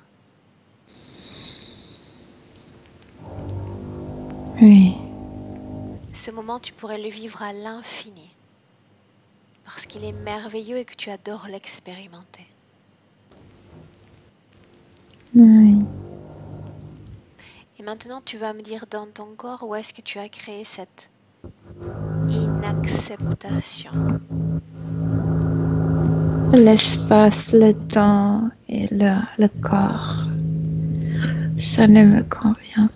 oui, Ce moment, tu pourrais le vivre à l'infini. Parce qu'il est merveilleux et que tu adores l'expérimenter. oui. Et maintenant, tu vas me dire dans ton corps où est-ce que tu as créé cette inacceptation. L'espace, le temps et le corps, ça ne me convient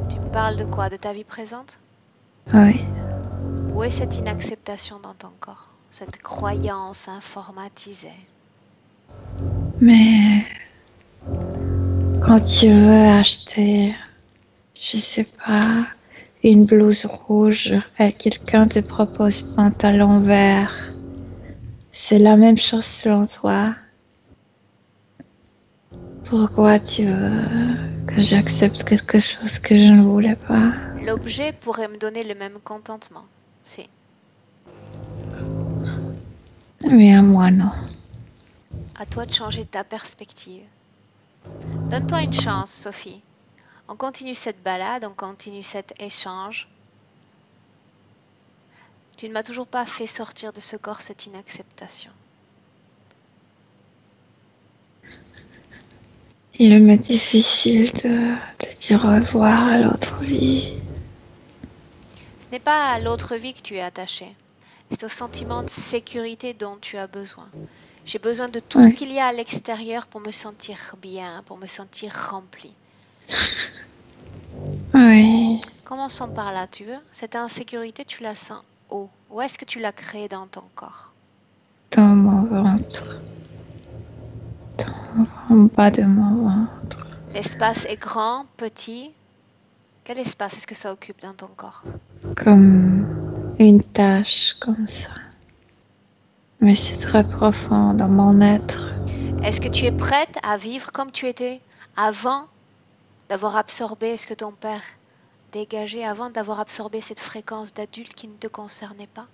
Tu me parles de quoi? De ta vie présente? pas. Oui, Où est cette inacceptation dans ton corps? Cette croyance informatisée? mais quand tu veux acheter, je sais pas, une blouse rouge et quelqu'un te propose pantalon vert, c'est la même chose selon toi. Pourquoi tu veux que j'accepte quelque chose que je ne voulais pas? L'objet pourrait me donner le même contentement. C'est. Mais à moi, non. À toi de changer ta perspective. Donne-toi une chance, Sophie. On continue cette balade, on continue cet échange. Tu ne m'as toujours pas fait sortir de ce corps cette inacceptation. Il m'est difficile de dire au revoir à l'autre vie. Ce n'est pas à l'autre vie que tu es attaché. C'est au sentiment de sécurité dont tu as besoin. J'ai besoin de tout ce qu'il y a à l'extérieur pour me sentir bien, pour me sentir remplie. Oui. Commençons par là, tu veux? Cette insécurité, tu la sens où? Où est-ce que tu l'as créée dans ton corps? Dans mon ventre. En bas de mon ventre. L'espace est grand, petit? Quel espace est-ce que ça occupe dans ton corps? Comme une tache comme ça. Mais c'est très profond dans mon être. Est-ce que tu es prête à vivre comme tu étais avant d'avoir absorbé ce que ton père dégageait, avant d'avoir absorbé cette fréquence d'adulte qui ne te concernait pas?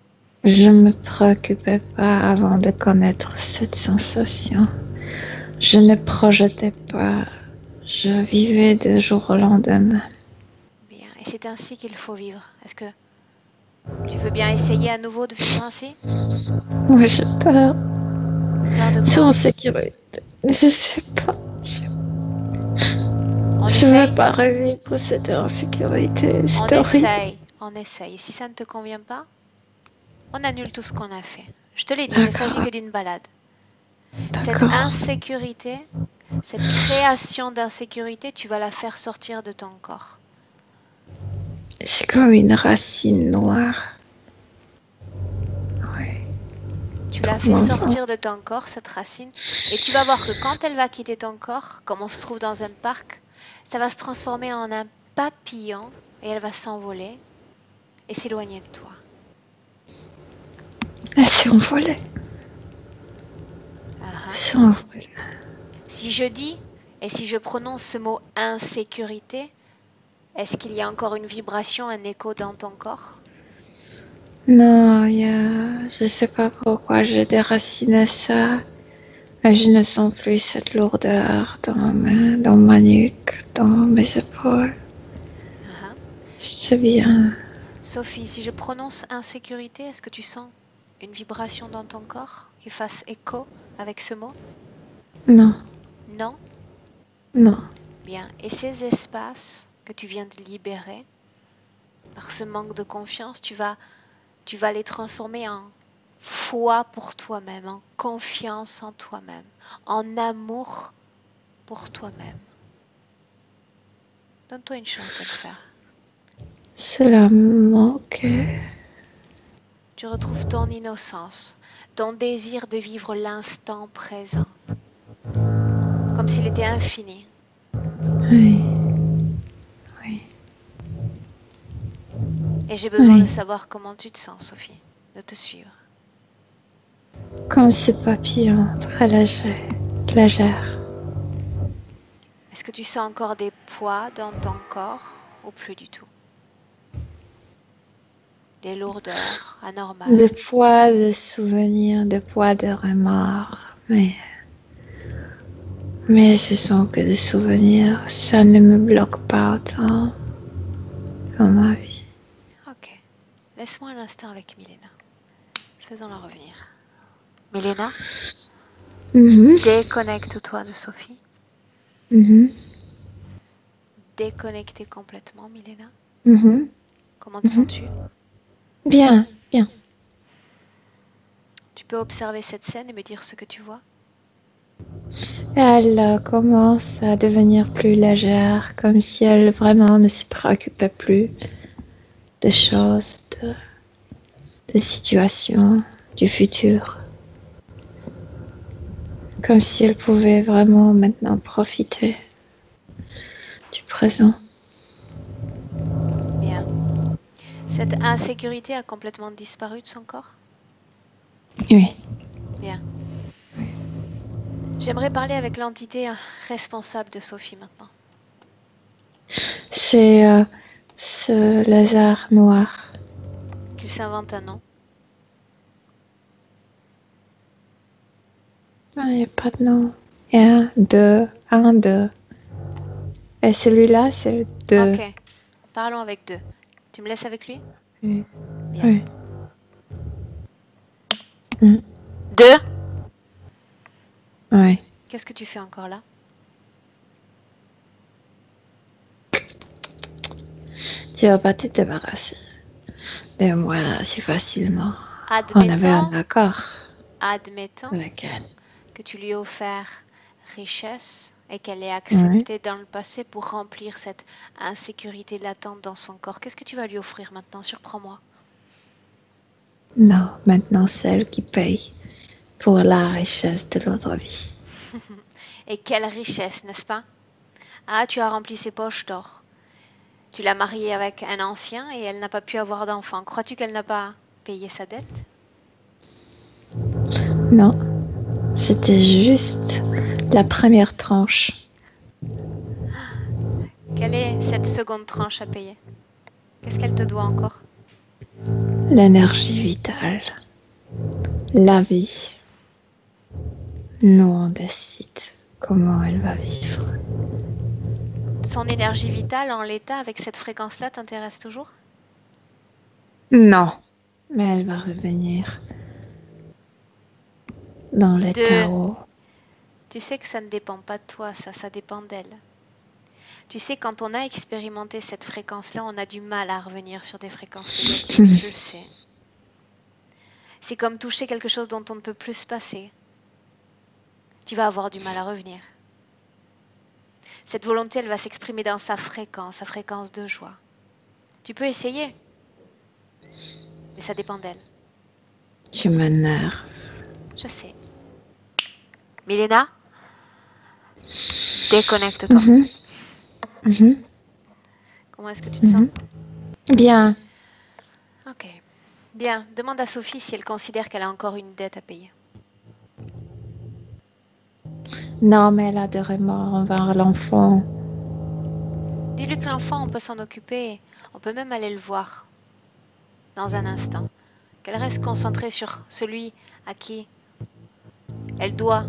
Je ne me préoccupais pas avant de connaître cette sensation. Je ne projetais pas. Je vivais de jour au lendemain. Bien, et c'est ainsi qu'il faut vivre. Est-ce que tu veux bien essayer à nouveau de vivre ainsi? Moi, j'ai peur. Peur de C'est quoi? en sécurité. Je sais pas. On Je ne veux essaye? pas revivre cette insécurité. On C'est horrible. essaye, on essaye. Et si ça ne te convient pas, on annule tout ce qu'on a fait. Je te l'ai dit, il ne s'agit que d'une balade. Cette insécurité, cette création d'insécurité, tu vas la faire sortir de ton corps. C'est comme une racine noire. Oui. Tu la fais sortir de ton corps, cette racine, et tu vas voir que quand elle va quitter ton corps, comme on se trouve dans un parc, ça va se transformer en un papillon et elle va s'envoler et s'éloigner de toi. Elle s'est envolée. Si je dis et si je prononce ce mot insécurité, est-ce qu'il y a encore une vibration, un écho dans ton corps? Non, je ne sais pas pourquoi j'ai déraciné ça. Mais je ne sens plus cette lourdeur dans ma nuque, dans mes épaules. C'est bien. Sophie, si je prononce insécurité, est-ce que tu sens une vibration dans ton corps qui fasse écho avec ce mot? Non. Non? Non. Bien. Et ces espaces que tu viens de libérer, par ce manque de confiance, tu vas les transformer en foi pour toi-même, en confiance en toi-même, en amour pour toi-même. Donne-toi une chance de le faire. Cela me manquait. Tu retrouves ton innocence, ton désir de vivre l'instant présent, comme s'il était infini. Oui. Oui. Et j'ai besoin de savoir comment tu te sens, Sophie, de te suivre. Comme ce papillon, très léger, légère. Est-ce que tu sens encore des poids dans ton corps ou plus du tout? Des lourdeurs anormales? Des poids de souvenirs, des poids de remords, mais ce sont que des souvenirs, ça ne me bloque pas autant dans ma vie. Ok, laisse-moi un instant avec Milena. Faisons-la revenir. Milena, déconnecte-toi de Sophie. Déconnectez complètement, Milena. Comment te sens-tu? Bien, bien. Tu peux observer cette scène et me dire ce que tu vois? Elle commence à devenir plus légère, comme si elle vraiment ne se préoccupait plus des choses, des situations, du futur. Comme si elle pouvait vraiment maintenant profiter du présent. Bien. Cette insécurité a complètement disparu de son corps? Oui. Bien. J'aimerais parler avec l'entité responsable de Sophie maintenant. C'est ce lézard noir. Qu'il s'invente un nom. Ah, il n'y a pas de nom. Il y a un, deux. Et celui-là, c'est le deux. Ok. Parlons avec deux. Tu me laisses avec lui? Oui. Bien. Oui. Mm. Deux? Oui. Qu'est-ce que tu fais encore là? Tu vas pas te débarrasser de moi si facilement. On avait un accord Admettons avec elle. que tu lui aies offert richesse et qu'elle ait Oui. accepté dans le passé pour remplir cette insécurité latente dans son corps. Qu'est-ce que tu vas lui offrir maintenant? Surprends-moi. Non, maintenant c'est elle qui paye pour la richesse de l'autre vie. Et quelle richesse, n'est-ce pas? Ah, tu as rempli ses poches d'or. Tu l'as mariée avec un ancien et elle n'a pas pu avoir d'enfant. Crois-tu qu'elle n'a pas payé sa dette? Non, c'était juste la première tranche. Quelle est cette seconde tranche à payer? Qu'est-ce qu'elle te doit encore? L'énergie vitale, la vie. Nous, on décide comment elle va vivre. Son énergie vitale en l'état avec cette fréquence-là t'intéresse toujours? Non, mais elle va revenir dans les chaos. Tu sais que ça ne dépend pas de toi, ça dépend d'elle. Tu sais, quand on a expérimenté cette fréquence-là, on a du mal à revenir sur des fréquences négatives, tu le sais. C'est comme toucher quelque chose dont on ne peut plus se passer. Tu vas avoir du mal à revenir. Cette volonté, elle va s'exprimer dans sa fréquence de joie. Tu peux essayer, mais ça dépend d'elle. Tu m'énerves. Je sais. Milena, déconnecte-toi. Comment est-ce que tu te sens? Bien. Ok. Bien. Demande à Sophie si elle considère qu'elle a encore une dette à payer. Non, mais elle a des remords envers l'enfant. Dis-lui que l'enfant, on peut s'en occuper. On peut même aller le voir dans un instant. Qu'elle reste concentrée sur celui à qui elle doit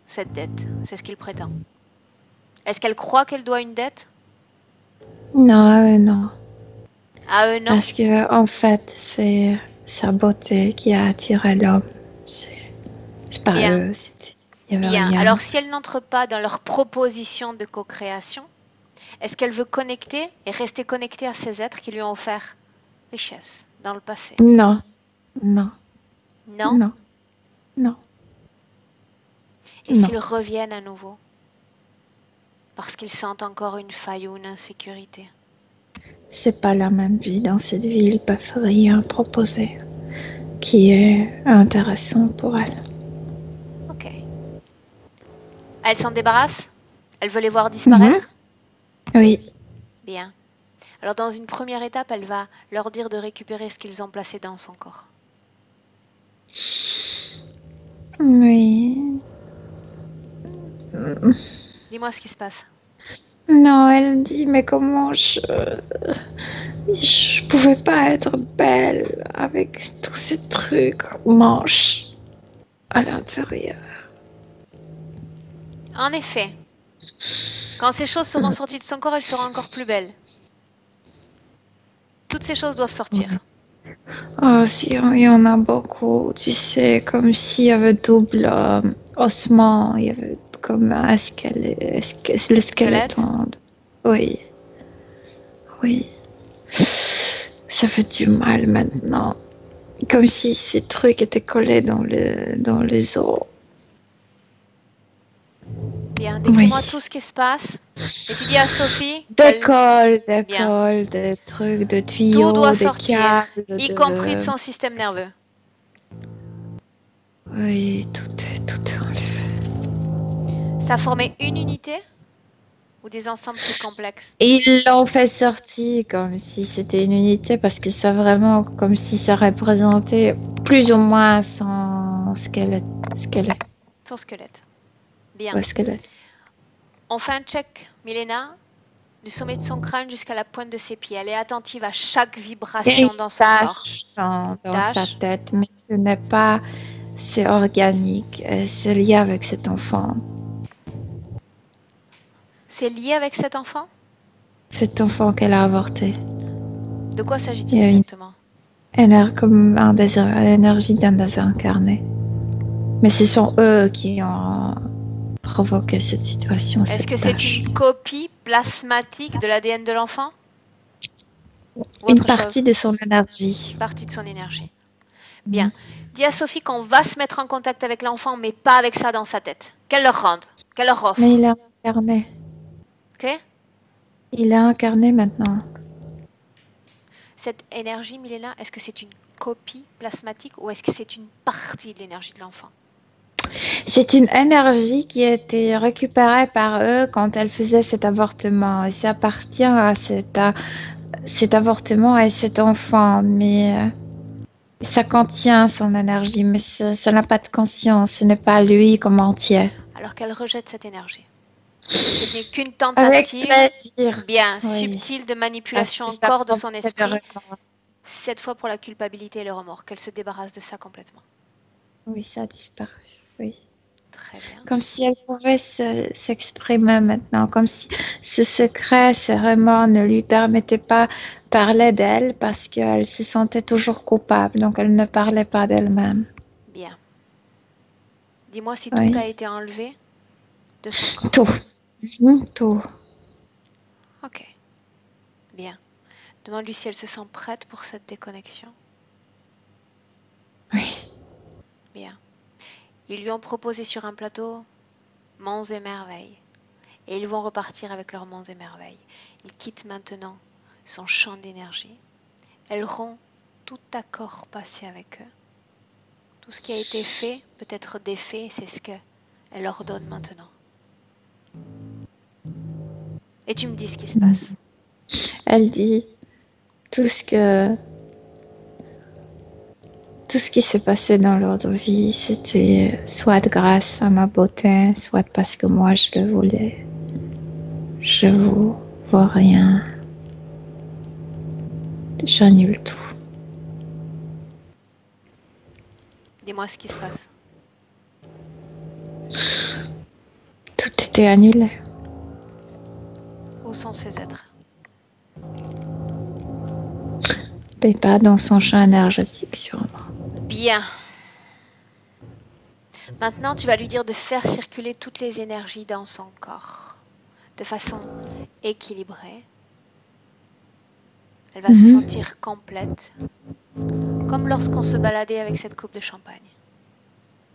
cette dette. C'est ce qu'il prétend. Est-ce qu'elle croit qu'elle doit une dette? Non, non. À eux, non. Parce que, en fait, c'est sa beauté qui a attiré l'homme. C'est pas eux. Il y avait Bien. rien. Alors, si elle n'entre pas dans leur proposition de co-création, est-ce qu'elle veut connecter et rester connectée à ces êtres qui lui ont offert richesse dans le passé? Non. Non. Non? Non. Non. Et s'ils reviennent à nouveau? Parce qu'ils sentent encore une faille ou une insécurité. C'est pas la même vie. Dans cette vie, ils peuvent rien proposer qui est intéressant pour elle. Ok. Elle s'en débarrasse? Elle veut les voir disparaître? Oui. Bien. Alors dans une première étape, elle va leur dire de récupérer ce qu'ils ont placé dans son corps. Oui. Dis-moi ce qui se passe. Non, elle me dit, mais comment je pouvais pas être belle avec tous ces trucs moches à l'intérieur. En effet, quand ces choses seront sorties de son corps, elle sera encore plus belle. Toutes ces choses doivent sortir. Oh, si, il y en a beaucoup, tu sais, comme s'il y avait double ossement, il y avait comme un le squelette. Oui. Oui. Ça fait du mal maintenant. Comme si ces trucs étaient collés dans les os. Bien, décris-moi tout ce qui se passe. Et tu dis à Sophie des trucs, de tuyaux, tout doit des sortir, câbles, y compris de son système nerveux. Oui, tout est enlevé. Ça formait une unité? ou des ensembles plus complexes? Ils l'ont fait sortir comme si c'était une unité parce que c'est vraiment comme si ça représentait plus ou moins son squelette. Son squelette. Bien. Ouais, squelette. On fait un check, Milena, du sommet de son crâne jusqu'à la pointe de ses pieds. Elle est attentive à chaque vibration dans son corps. Dans sa Tache. tête, mais ce n'est pas, c'est organique, c'est lié avec cet enfant. C'est lié avec cet enfant? Cet enfant qu'elle a avorté. De quoi Il s'agit-il y a exactement? elle a comme l'énergie d'un désincarné. Mais ce sont eux qui ont provoqué cette situation. Est-ce que c'est une copie plasmatique de l'ADN de l'enfant? Ou Une autre partie chose? de son énergie. Une partie de son énergie. Bien. Dis à Sophie qu'on va se mettre en contact avec l'enfant, mais pas avec ça dans sa tête. Qu'elle leur rende, qu'elle leur offre. Mais il est incarné. Ok? Il est incarné maintenant. Cette énergie, Milena, est-ce que c'est une copie plasmatique ou est-ce que c'est une partie de l'énergie de l'enfant? C'est une énergie qui a été récupérée par eux quand elle faisait cet avortement. Et ça appartient à cet avortement et cet enfant. Mais ça contient son énergie, mais ça n'a pas de conscience. Ce n'est pas lui comme entier. Alors qu'elle rejette cette énergie. Ce n'est qu'une Avec tentative plaisir. bien Oui. subtile de manipulation Parce que ça encore de prend son cette esprit, raison. cette fois pour la culpabilité et le remords, qu'elle se débarrasse de ça complètement. Oui, ça a disparu. Oui. Très bien. Comme si elle pouvait s'exprimer maintenant, comme si ce secret, ce remords ne lui permettait pas de parler d'elle parce qu'elle se sentait toujours coupable, donc elle ne parlait pas d'elle-même. Bien. Dis-moi si tout Oui. a été enlevé de son corps. Tout. Tout. Ok. Bien. Demande-lui si elle se sent prête pour cette déconnexion. Oui. Bien. Ils lui ont proposé sur un plateau monts et merveilles. Et ils vont repartir avec leurs monts et merveilles. Ils quittent maintenant son champ d'énergie. Elle rompt tout accord passé avec eux. Tout ce qui a été fait peut être défait, c'est ce qu'elle leur donne maintenant. Et tu me dis ce qui se passe. Elle dit tout ce qui s'est passé dans leur vie, c'était soit grâce à ma beauté, soit parce que moi je le voulais. Je vous vois rien. J'annule tout. Dis-moi ce qui se passe. Tout était annulé. Où sont ces êtres? Mais pas dans son champ énergétique, sûrement. Bien. Maintenant, tu vas lui dire de faire circuler toutes les énergies dans son corps, de façon équilibrée. Elle va se sentir complète, comme lorsqu'on se baladait avec cette coupe de champagne.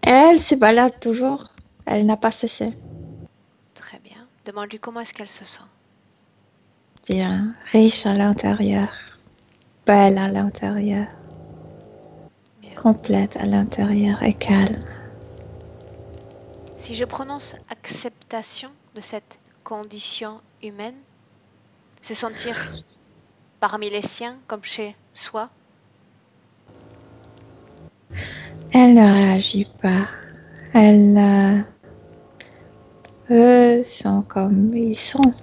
Et elle se balade toujours. Elle n'a pas cessé. Très bien. Demande-lui comment est-ce qu'elle se sent. Bien, riche à l'intérieur, belle à l'intérieur, Bien. complète à l'intérieur et calme. Si je prononce acceptation de cette condition humaine, se sentir parmi les siens comme chez soi, Elle ne réagit pas. Eux sont comme ils sont.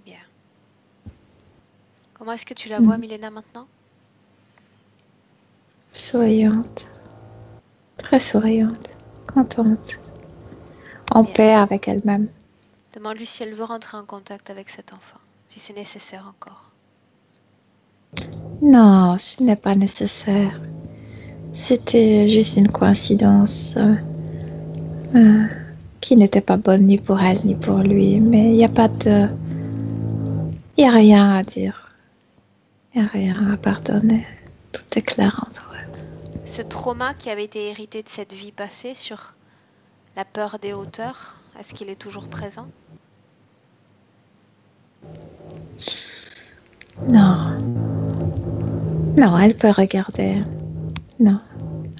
bien. Comment est-ce que tu la vois, Milena, maintenant? Souriante. Très souriante. Contente. En paix avec elle-même. Demande-lui si elle veut rentrer en contact avec cet enfant, si c'est nécessaire encore. Non, ce n'est pas nécessaire. C'était juste une coïncidence qui n'était pas bonne ni pour elle ni pour lui. Mais il n'y a pas de... Il n'y a rien à dire. Il n'y a rien à pardonner. Tout est clair entre eux. Ce trauma qui avait été hérité de cette vie passée sur la peur des hauteurs, est-ce qu'il est toujours présent? Non. Non, elle peut regarder. Non.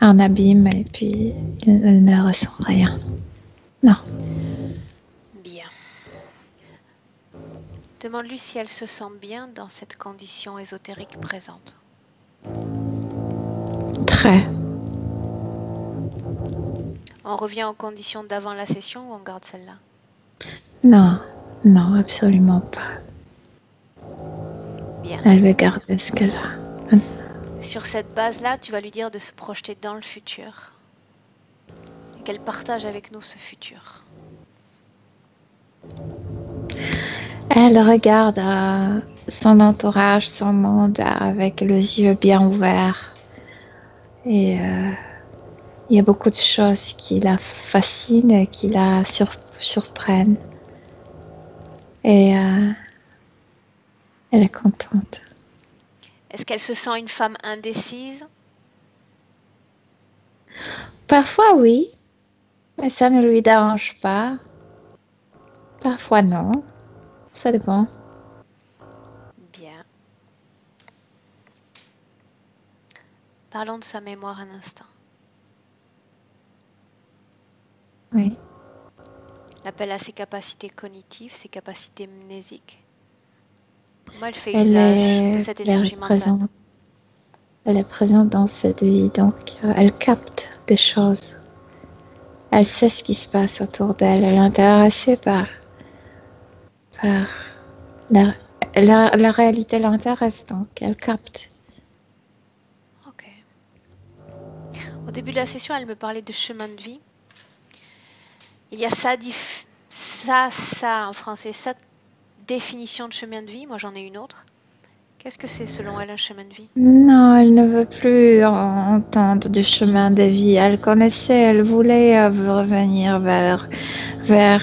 Un abîme et puis elle ne ressent rien. Non. Bien. Demande-lui si elle se sent bien dans cette condition ésotérique présente. Très. On revient aux conditions d'avant la session ou on garde celle-là? Non, non, absolument pas. Bien. Elle veut garder ce qu'elle a. Sur cette base-là, tu vas lui dire de se projeter dans le futur et qu'elle partage avec nous ce futur. Elle regarde son entourage, son monde avec les yeux bien ouverts. Et il y a beaucoup de choses qui la fascinent et qui la surprennent. Et elle est contente. Est-ce qu'elle se sent une femme indécise? Parfois oui, mais ça ne lui dérange pas. Parfois non, ça dépend. Bien. Parlons de sa mémoire un instant. Oui. L'appel à ses capacités cognitives, ses capacités mnésiques. Comment elle fait Elle usage de est, cette elle est énergie mentale? présente. Elle est présente dans cette vie, donc elle capte des choses. Elle sait ce qui se passe autour d'elle. Elle est intéressée par la réalité l'intéresse, donc elle capte. Ok. Au début de la session, elle me parlait de chemin de vie. Il y a ça en français, sa définition de chemin de vie. Moi, j'en ai une autre. Qu'est-ce que c'est selon elle un chemin de vie? Non, elle ne veut plus entendre du chemin de vie. Elle connaissait, elle voulait revenir vers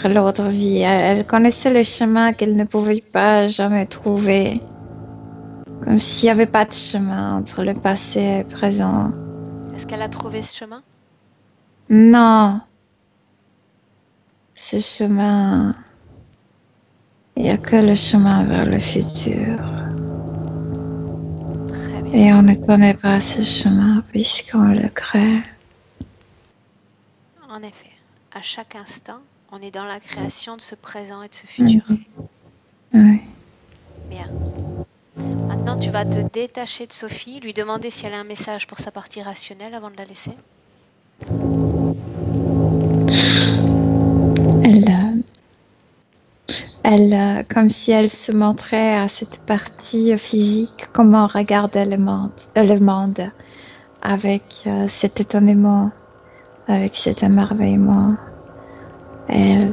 l'autre vie. Elle connaissait le chemin qu'elle ne pouvait pas jamais trouver. Comme s'il n'y avait pas de chemin entre le passé et le présent. Est-ce qu'elle a trouvé ce chemin? Non, ce chemin, il n'y a que le chemin vers le futur. Très bien. Et on ne connaît pas ce chemin puisqu'on le crée. En effet, à chaque instant, on est dans la création de ce présent et de ce futur. Oui. Bien. Maintenant, tu vas te détacher de Sophie, lui demander si elle a un message pour sa partie rationnelle avant de la laisser. Comme si elle se montrait à cette partie physique, comment regarder le monde avec cet étonnement, avec cet émerveillement. Il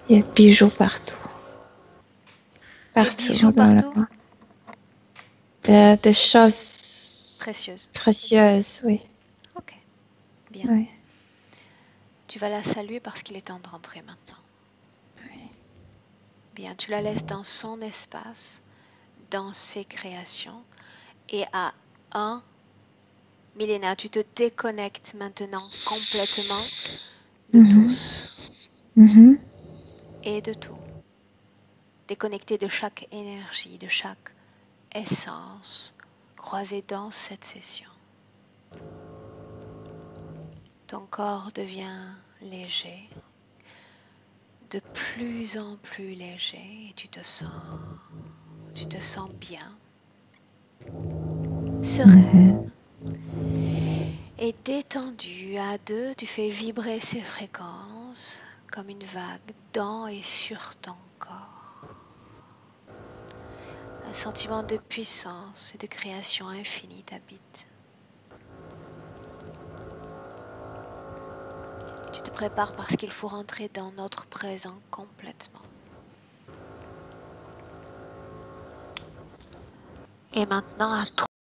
y a des bijoux partout. Des bijoux partout? Des choses précieuses, oui. Ok, bien. Oui. Tu vas la saluer parce qu'il est temps de rentrer maintenant. Oui. Bien, tu la laisses dans son espace, dans ses créations. Et à 1, Milena, tu te déconnectes maintenant complètement de tous et de tout. Déconnecté de chaque énergie, de chaque essence croisée dans cette session. Ton corps devient léger, de plus en plus léger, et tu te sens bien, sereine et détendu. À 2, tu fais vibrer ces fréquences comme une vague dans et sur ton corps. Un sentiment de puissance et de création infinie t'habite. Tu te prépares parce qu'il faut rentrer dans notre présent complètement. Et maintenant, à